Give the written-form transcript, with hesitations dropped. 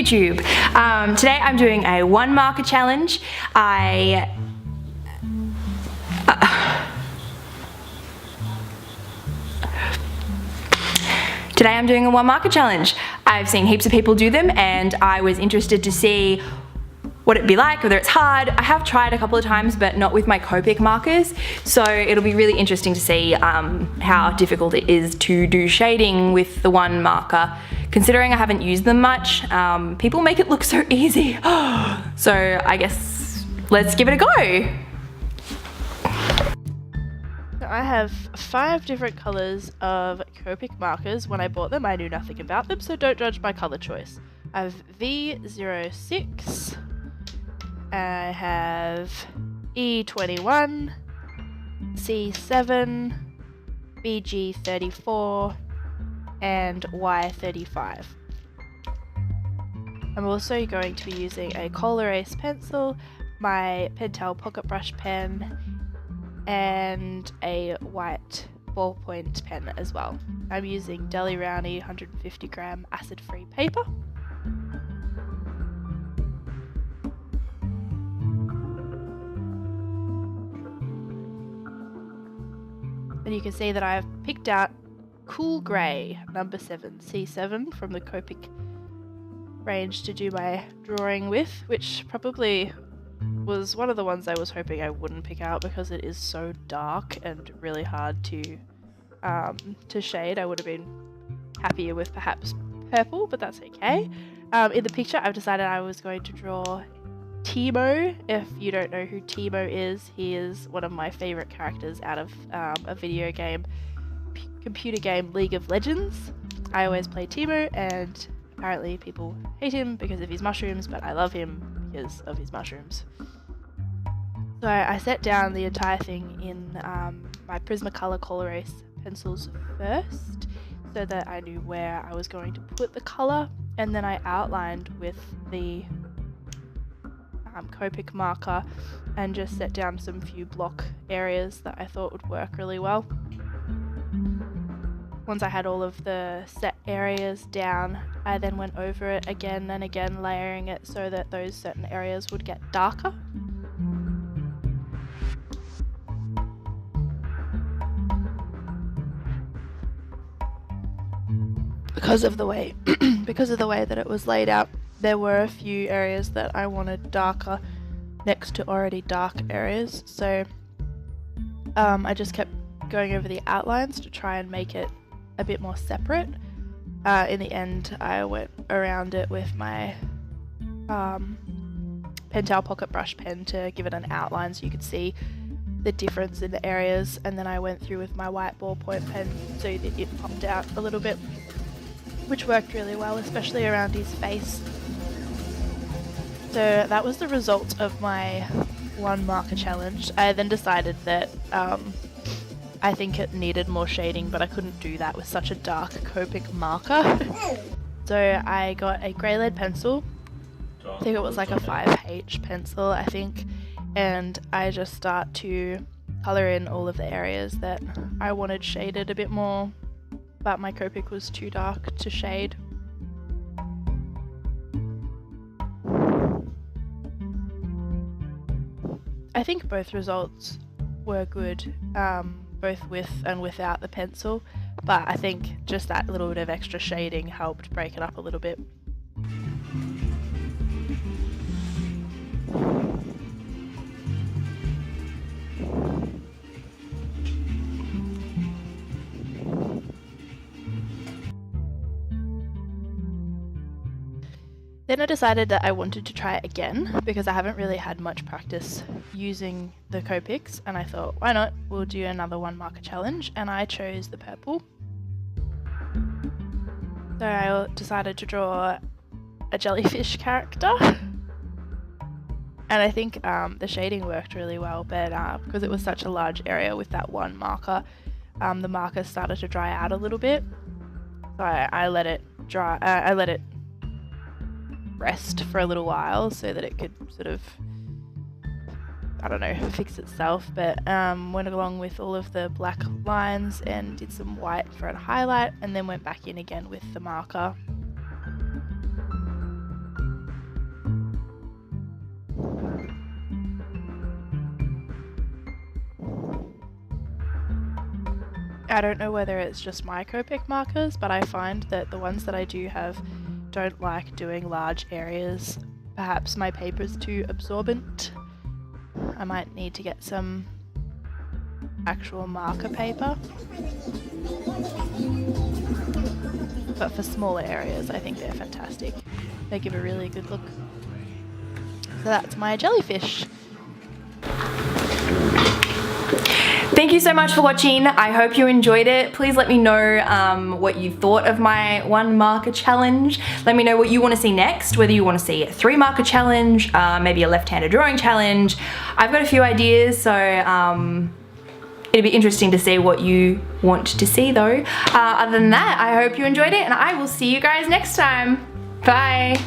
YouTube. Today I'm doing a one marker challenge. Today I'm doing a one marker challenge. I've seen heaps of people do them and I was interested to see what it'd be like, whether it's hard. I have tried a couple of times, but not with my Copic markers. So it'll be really interesting to see how difficult it is to do shading with the one marker. Considering I haven't used them much, people make it look so easy. So I guess let's give it a go. I have 5 different colours of Copic markers. When I bought them, I knew nothing about them, so don't judge my colour choice. I have V06, I have E21, C7, BG34, and Y35. I'm also going to be using a Col-Erase pencil, my Pentel pocket brush pen, and a white ballpoint pen as well. I'm using Rowney 150 gram acid-free paper. And you can see that I've picked out Cool Grey number 7, C7 from the Copic range to do my drawing with, which probably was one of the ones I was hoping I wouldn't pick out because it is so dark and really hard to shade. I would have been happier with perhaps purple, but that's okay. In the picture I've decided I was going to draw Timo. If you don't know who Timo is, he is one of my favourite characters out of a video game, computer game, League of Legends. I always play Timo and apparently people hate him because of his mushrooms, but I love him because of his mushrooms. So I set down the entire thing in my Prismacolor Col-Erase pencils first so that I knew where I was going to put the colour, and then I outlined with the Copic marker and just set down some few block areas that I thought would work really well. Once I had all of the set areas down, I then went over it again and again, layering it so that those certain areas would get darker. Because of the way that it was laid out, there were a few areas that I wanted darker next to already dark areas, so I just kept going over the outlines to try and make it a bit more separate. In the end, I went around it with my Pentel pocket brush pen to give it an outline so you could see the difference in the areas, and then I went through with my white ballpoint pen so that it popped out a little bit, which worked really well, especially around his face. So that was the result of my one marker challenge. I then decided that I think it needed more shading, but I couldn't do that with such a dark Copic marker. So I got a grey lead pencil. I think it was like a 5H pencil, I think. And I just start to colour in all of the areas that I wanted shaded a bit more, but my Copic was too dark to shade. I think both results were good, both with and without the pencil, but I think just that little bit of extra shading helped break it up a little bit. Then I decided that I wanted to try it again because I haven't really had much practice using the Copics, and I thought, why not? We'll do another one marker challenge, and I chose the purple. So I decided to draw a jellyfish character, and I think the shading worked really well, but because it was such a large area with that one marker, the marker started to dry out a little bit. So I let it dry. I let it rest for a little while so that it could sort of, I don't know, fix itself, but went along with all of the black lines and did some white for a highlight, and then went back in again with the marker. I don't know whether it's just my Copic markers, but I find that the ones that I do have don't like doing large areas. Perhaps my paper's too absorbent. I might need to get some actual marker paper. But for smaller areas, I think they're fantastic. They give a really good look. So that's my jellyfish. Thank you so much for watching. I hope you enjoyed it. Please let me know what you thought of my 1 marker challenge. Let me know what you want to see next, whether you want to see a 3 marker challenge, maybe a left-handed drawing challenge. I've got a few ideas, so it'd be interesting to see what you want to see though. Other than that, I hope you enjoyed it, and I will see you guys next time. Bye.